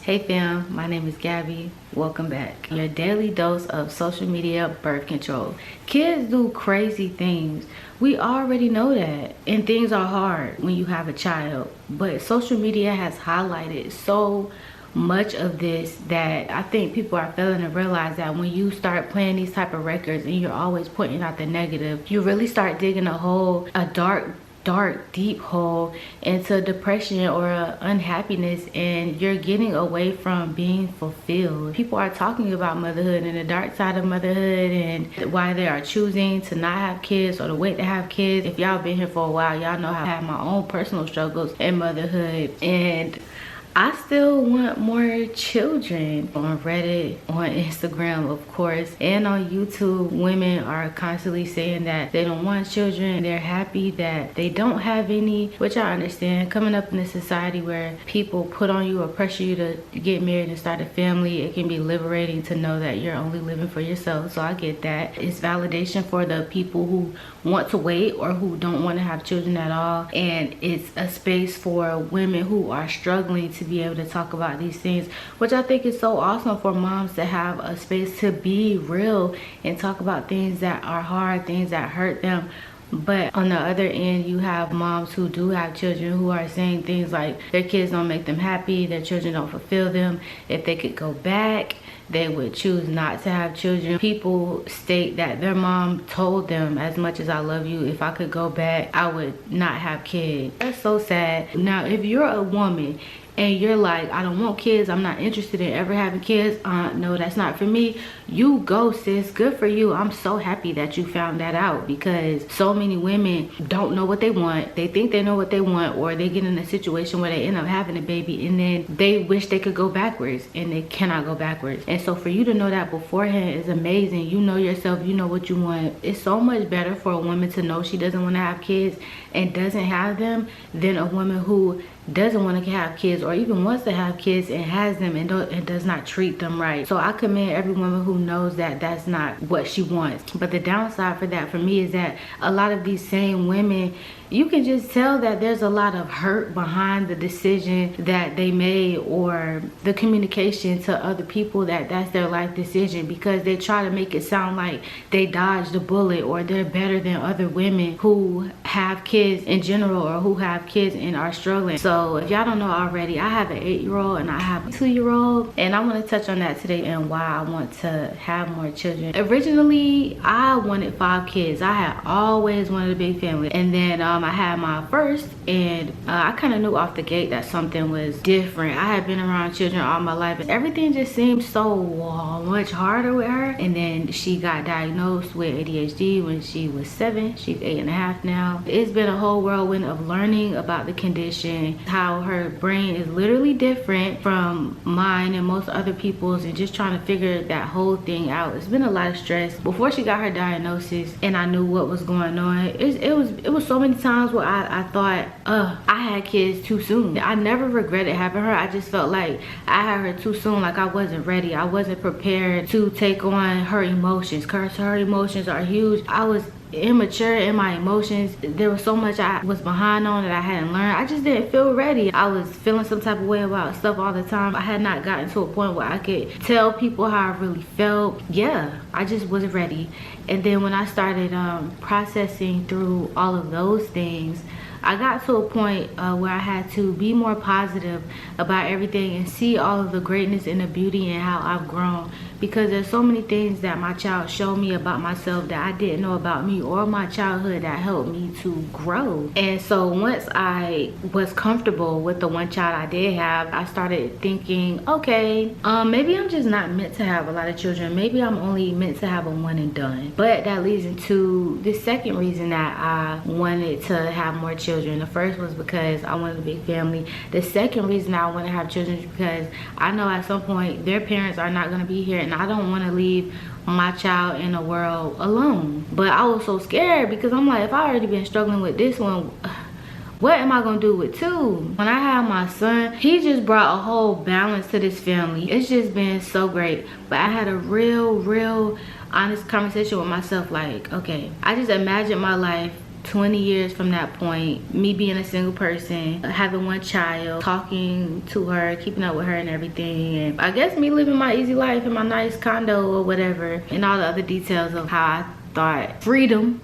Hey fam, my name is Gabby. Welcome back. Your daily dose of social media birth control. Kids do crazy things. We already know that. And things are hard when you have a child. But social media has highlighted so much of this that I think people are failing to realize that when you start playing these type of records and you're always pointing out the negative, you really start digging a hole, a dark deep hole into depression or unhappiness, and you're getting away from being fulfilled. People are talking about motherhood and the dark side of motherhood and why they are choosing to not have kids or to wait to have kids. If y'all been here for a while, y'all know how I have my own personal struggles in motherhood, and I still want more children. On Reddit, on Instagram, of course, and on YouTube, women are constantly saying that they don't want children. They're happy that they don't have any, which I understand. Coming up in a society where people put on you or pressure you to get married and start a family, it can be liberating to know that you're only living for yourself. So I get that. It's validation for the people who want to wait or who don't want to have children at all. And it's a space for women who are struggling to be able to talk about these things, which I think is so awesome for moms to have a space to be real and talk about things that are hard, things that hurt them. But on the other end, you have moms who do have children who are saying things like their kids don't make them happy, their children don't fulfill them. If they could go back, they would choose not to have children. People state that their mom told them, as much as I love you, if I could go back, I would not have kids. That's so sad. Now, if you're a woman and you're like, I don't want kids, I'm not interested in ever having kids, no, that's not for me, you go, sis. Good for you. I'm so happy that you found that out, because so many women don't know what they want. They think they know what they want, or they get in a situation where they end up having a baby and then they wish they could go backwards and they cannot go backwards. And so for you to know that beforehand is amazing. You know yourself, you know what you want. It's so much better for a woman to know she doesn't want to have kids and doesn't have them than a woman who doesn't want to have kids or even wants to have kids and has them and does not treat them right. So I commend every woman who knows that that's not what she wants. But the downside for that for me is that a lot of these same women, you can just tell that there's a lot of hurt behind the decision that they made or the communication to other people that that's their life decision, because they try to make it sound like they dodged a bullet or they're better than other women who have kids in general or who have kids and are struggling. So if y'all don't know already, I have an 8-year-old and I have a 2-year-old, and I want to touch on that today and why I want to have more children. Originally, I wanted 5 kids. I had always wanted a big family, and then I had my first, and I kind of knew off the gate that something was different. I had been around children all my life and everything just seemed so much harder with her. And then she got diagnosed with ADHD when she was 7. She's 8.5 now. It's been a whole whirlwind of learning about the condition, how her brain is literally different from mine and most other people's, and just trying to figure that whole thing out. It's been a lot of stress. Before she got her diagnosis and I knew what was going on, it was so many times where I thought I had kids too soon. I never regretted having her. I just felt like I had her too soon, like I wasn't ready. I wasn't prepared to take on her emotions, because her emotions are huge. I was immature in my emotions. There was so much I was behind on that I hadn't learned. I just didn't feel ready. I was feeling some type of way about stuff all the time. I had not gotten to a point where I could tell people how I really felt. Yeah, I just wasn't ready. And then when I started processing through all of those things, I got to a point where I had to be more positive about everything and see all of the greatness and the beauty and how I've grown, because there's so many things that my child showed me about myself that I didn't know about me or my childhood that helped me to grow. And so once I was comfortable with the one child I did have, I started thinking, okay, maybe I'm just not meant to have a lot of children. Maybe I'm only meant to have a one and done. But that leads into the second reason that I wanted to have more children. The first was because I wanted a big family. The second reason I want to have children is because I know at some point their parents are not going to be here, and I don't want to leave my child in the world alone. But I was so scared because I'm like, if I already been struggling with this one, what am I gonna do with 2? When I had my son, he just brought a whole balance to this family. It's just been so great. But I had a real honest conversation with myself, like, okay, I just imagined my life 20 years from that point, me being a single person, having one child, talking to her, keeping up with her and everything, and I guess me living my easy life in my nice condo or whatever, and all the other details of how I thought freedom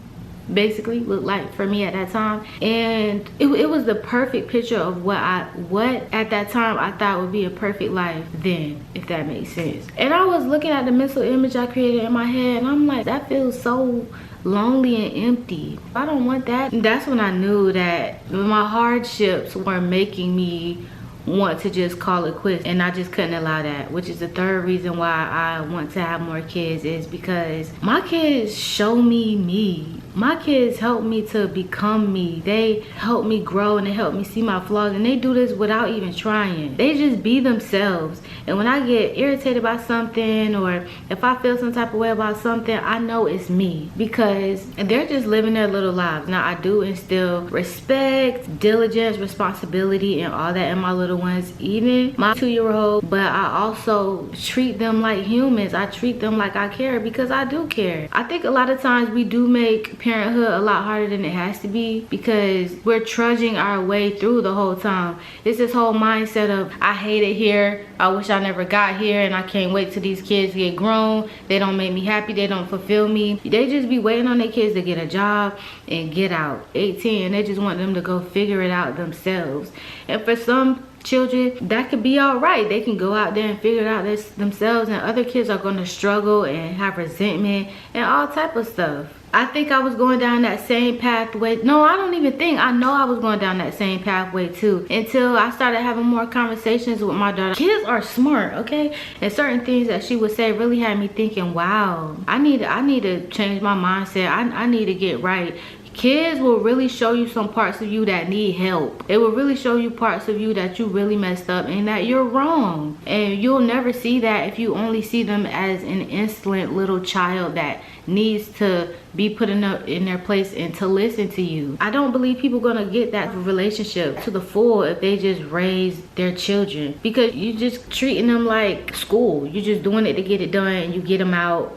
basically looked like for me at that time. And it was the perfect picture of what at that time I thought would be a perfect life then, if that makes sense. And I was looking at the mental image I created in my head, and I'm like, that feels so lonely and empty. I don't want that. And that's when I knew that my hardships were making me want to just call it quits, and I just couldn't allow that, which is the third reason why I want to have more kids, is because my kids show me. My kids help me to become me. They help me grow, and they help me see my flaws, and they do this without even trying. They just be themselves. And when I get irritated by something, or if I feel some type of way about something, I know it's me, because they're just living their little lives. Now, I do instill respect, diligence, responsibility, and all that in my little ones, even my 2-year-old, but I also treat them like humans. I treat them like I care, because I do care. I think a lot of times we do make parenthood a lot harder than it has to be, because we're trudging our way through the whole time. It's this whole mindset of, I hate it here, I wish I never got here, and I can't wait till these kids get grown. They don't make me happy, they don't fulfill me. They just be waiting on their kids to get a job and get out 18, and they just want them to go figure it out themselves. And for some children, that could be all right. They can go out there and figure it out themselves, and other kids are going to struggle and have resentment and all type of stuff. I think I was going down that same pathway. No, I don't even think. I know I was going down that same pathway too, until I started having more conversations with my daughter. Kids are smart, okay? And certain things that she would say really had me thinking, wow, I need to change my mindset. I need to get right. Kids will really show you some parts of you that need help. It will really show you parts of you that you really messed up and that you're wrong. And you'll never see that if you only see them as an insolent little child that needs to be put in their place and to listen to you. I don't believe people gonna get that relationship to the full if they just raise their children, because you just treating them like school. You're just doing it to get it done, and you get them out.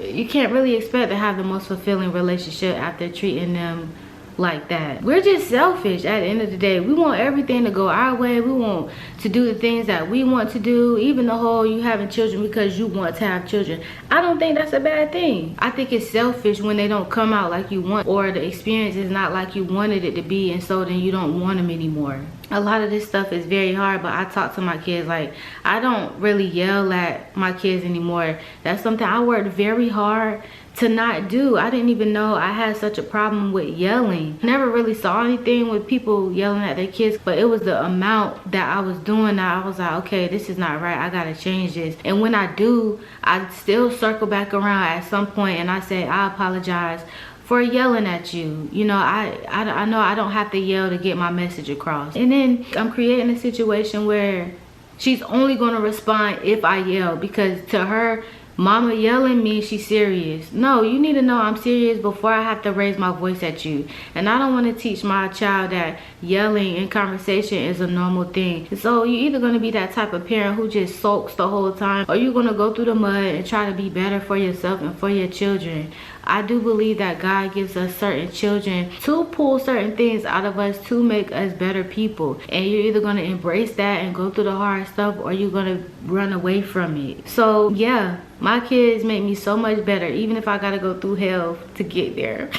You can't really expect to have the most fulfilling relationship after treating them like that. We're just selfish at the end of the day. We want everything to go our way. We want to do the things that we want to do. Even the whole you having children because you want to have children, I don't think that's a bad thing. I think it's selfish when they don't come out like you want, or the experience is not like you wanted it to be, and so then you don't want them anymore. A lot of this stuff is very hard, but I talk to my kids like, I don't really yell at my kids anymore. That's something I worked very hard to not do. I didn't even know I had such a problem with yelling. Never really saw anything with people yelling at their kids, but it was the amount that I was doing that I was like, okay, this is not right. I gotta change this. And when I do, I still circle back around at some point and I say, I apologize for yelling at you. You know, I know I don't have to yell to get my message across. And then I'm creating a situation where she's only gonna respond if I yell, because to her, mama yelling means she's serious. No, you need to know I'm serious before I have to raise my voice at you. And I don't want to teach my child that yelling in conversation is a normal thing. So you're either going to be that type of parent who just sulks the whole time, or you're going to go through the mud and try to be better for yourself and for your children. I do believe that God gives us certain children to pull certain things out of us to make us better people. And you're either going to embrace that and go through the hard stuff, or you're going to run away from it. So yeah, my kids make me so much better, even if I got to go through hell to get there.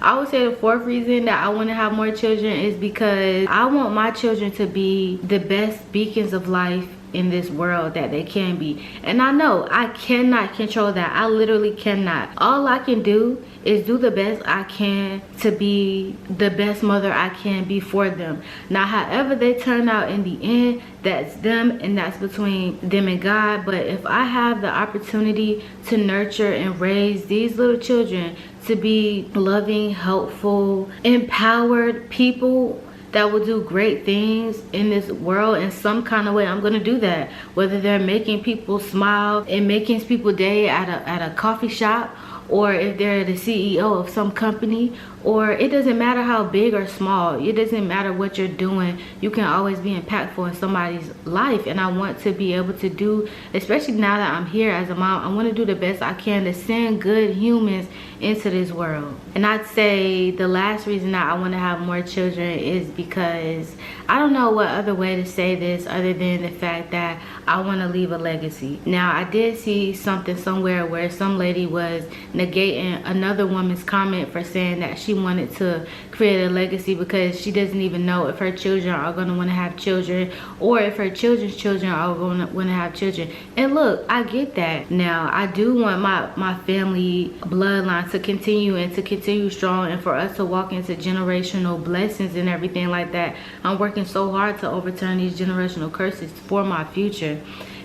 I would say the fourth reason that I want to have more children is because I want my children to be the best beacons of life in this world that they can be. And I know I cannot control that. I literally cannot. All I can do is do the best I can to be the best mother I can be for them. Now, however they turn out in the end, that's them and that's between them and God. But if I have the opportunity to nurture and raise these little children to be loving, helpful, empowered people that will do great things in this world in some kind of way, I'm gonna do that. Whether they're making people smile and making people's day at a coffee shop, or if they're the CEO of some company, or it doesn't matter how big or small, it doesn't matter what you're doing, you can always be impactful in somebody's life. And I want to be able to do, especially now that I'm here as a mom, I want to do the best I can to send good humans into this world. And I'd say the last reason that I want to have more children is because I don't know what other way to say this other than the fact that I want to leave a legacy. Now, I did see something somewhere where some lady was negating another woman's comment for saying that she wanted to create a legacy because she doesn't even know if her children are going to want to have children, or if her children's children are going to want to have children. And look, I get that. Now, I do want my family bloodline to continue and to continue strong, and for us to walk into generational blessings and everything like that. I'm working so hard to overturn these generational curses for my future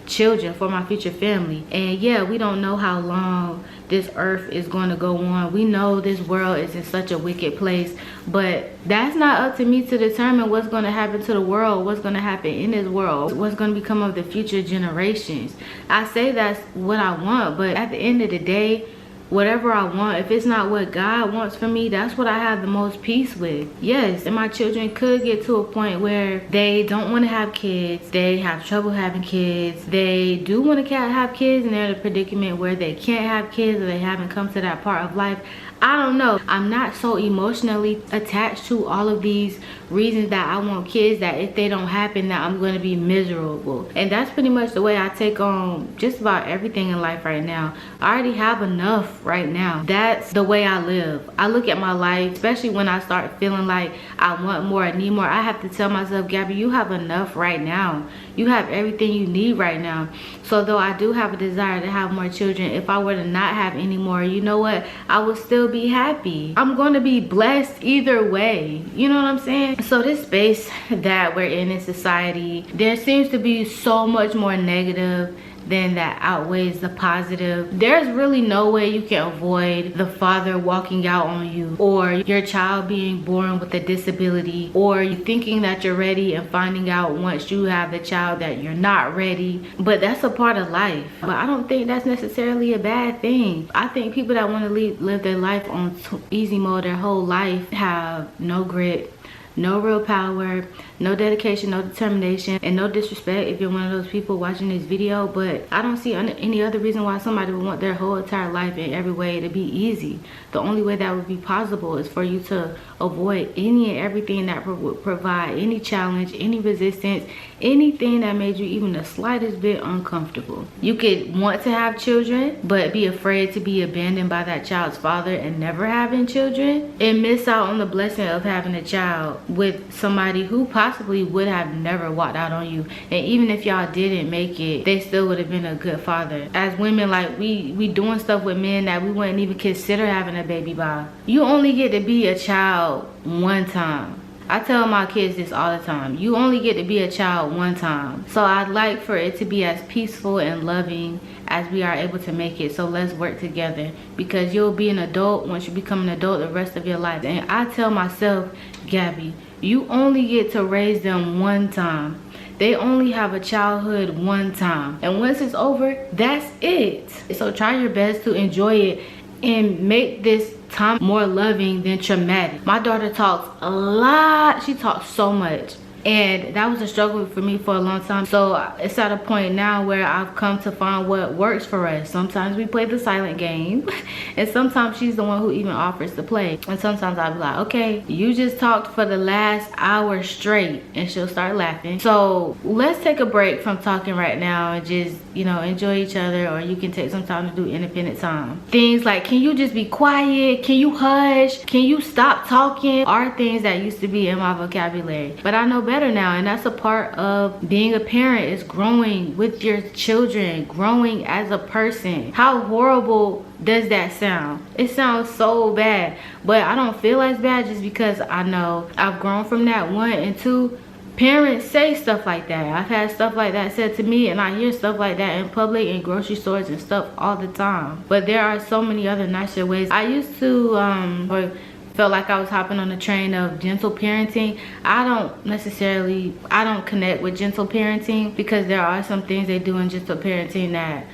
children, for my future family. And yeah, we don't know how long this earth is going to go on. We know this world is in such a wicked place, but that's not up to me to determine what's going to happen to the world, what's going to happen in this world, what's going to become of the future generations. I say that's what I want, but at the end of the day, whatever I want, if it's not what God wants for me, that's what I have the most peace with. Yes, and my children could get to a point where they don't want to have kids, they have trouble having kids, they do want to have kids and they're in a predicament where they can't have kids, or they haven't come to that part of life. I don't know. I'm not so emotionally attached to all of these reasons that I want kids, that if they don't happen, that I'm going to be miserable. And that's pretty much the way I take on just about everything in life right now. I already have enough right now. That's the way I live. I look at my life, especially when I start feeling like I want more, I need more. I have to tell myself, Gabby, you have enough right now. You have everything you need right now. So though I do have a desire to have more children, if I were to not have any more, you know what? I would still be happy. I'm going to be blessed either way. You know what I'm saying? So this space that we're in society, there seems to be so much more negative then that outweighs the positive. There's really no way you can avoid the father walking out on you, or your child being born with a disability, or you thinking that you're ready and finding out once you have the child that you're not ready. But that's a part of life. But I don't think that's necessarily a bad thing. I think people that want to live their life on easy mode their whole life have no grit, no real power, no dedication, no determination, and no disrespect if you're one of those people watching this video, but I don't see any other reason why somebody would want their whole entire life in every way to be easy. The only way that would be possible is for you to avoid any and everything that would provide any challenge, any resistance, anything that made you even the slightest bit uncomfortable. You could want to have children but be afraid to be abandoned by that child's father and never having children, and miss out on the blessing of having a child with somebody who possibly would have never walked out on you. And even if y'all didn't make it, they still would have been a good father. As women, like we doing stuff with men that we wouldn't even consider having a baby by. You only get to be a child one time. I tell my kids this all the time. You only get to be a child one time. So I'd like for it to be as peaceful and loving as we are able to make it. So let's work together, because you'll be an adult once you become an adult the rest of your life. And I tell myself, Gabby, you only get to raise them one time. They only have a childhood one time. And once it's over, that's it. So try your best to enjoy it and make this time more loving than traumatic. My daughter talks a lot. She talks so much. And that was a struggle for me for a long time. So it's at a point now where I've come to find what works for us. Sometimes we play the silent game, and sometimes she's the one who even offers to play. And sometimes I'll be like, okay, you just talked for the last hour straight, and she'll start laughing. So let's take a break from talking right now and just, you know, enjoy each other, or you can take some time to do independent time. Things like, can you just be quiet? Can you hush? Can you stop talking? Are things that used to be in my vocabulary. But I know better now, and that's a part of being a parent, is growing with your children, growing as a person. How horrible does that sound? It sounds so bad, but I don't feel as bad just because I know I've grown from that, one, and two, parents say stuff like that. I've had stuff like that said to me, and I hear stuff like that in public and grocery stores and stuff all the time. But there are so many other nicer ways. I used to felt like I was hopping on the train of gentle parenting. I don't connect with gentle parenting, because there are some things they do in gentle parenting that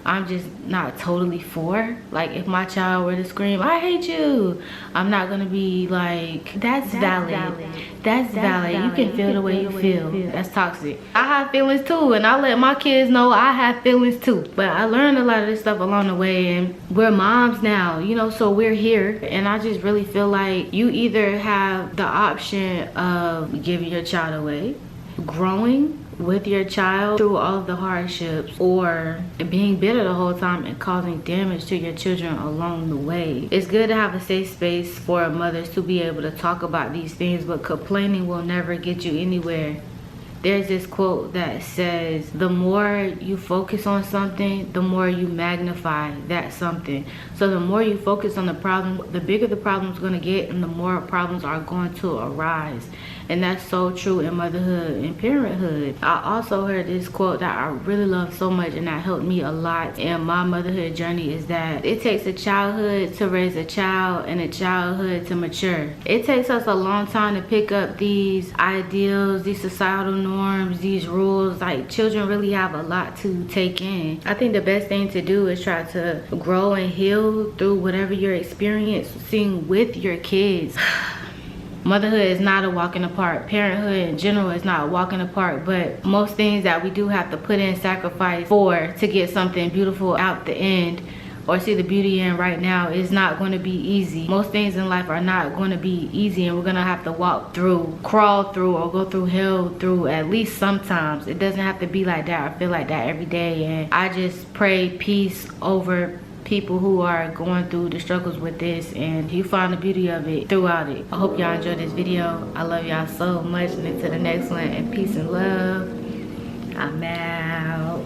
I'm just not totally for. Like, if my child were to scream, "I hate you," I'm not gonna be like, that's valid. That's valid. You can feel the way you feel. That's toxic. I have feelings too, and I let my kids know I have feelings too. But I learned a lot of this stuff along the way, and we're moms now, you know, so we're here. And I just really feel like you either have the option of giving your child away, growing with your child through all of the hardships, or being bitter the whole time and causing damage to your children along the way. It's good to have a safe space for mothers to be able to talk about these things, but complaining will never get you anywhere. There's this quote that says, the more you focus on something, the more you magnify that something. So the more you focus on the problem, the bigger the problem's going to get, and the more problems are going to arise. And that's so true in motherhood and parenthood. I also heard this quote that I really love so much, and that helped me a lot in my motherhood journey, is that it takes a childhood to raise a child and a childhood to mature. It takes us a long time to pick up these ideals, these societal norms, these rules. Like, children really have a lot to take in. I think the best thing to do is try to grow and heal through whatever you're experiencing with your kids. Motherhood is not a walk in the park. Parenthood in general is not a walk in the park, but most things that we do have to put in sacrifice for to get something beautiful out the end, or see the beauty in right now, is not going to be easy. Most things in life are not going to be easy, and we're going to have to walk through, crawl through, or go through hell through, at least sometimes. It doesn't have to be like that or feel like that every day. And I just pray peace over people who are going through the struggles with this, and you find the beauty of it throughout it. I hope y'all enjoyed this video. I love y'all so much, and until the next one, and peace and love. I'm out.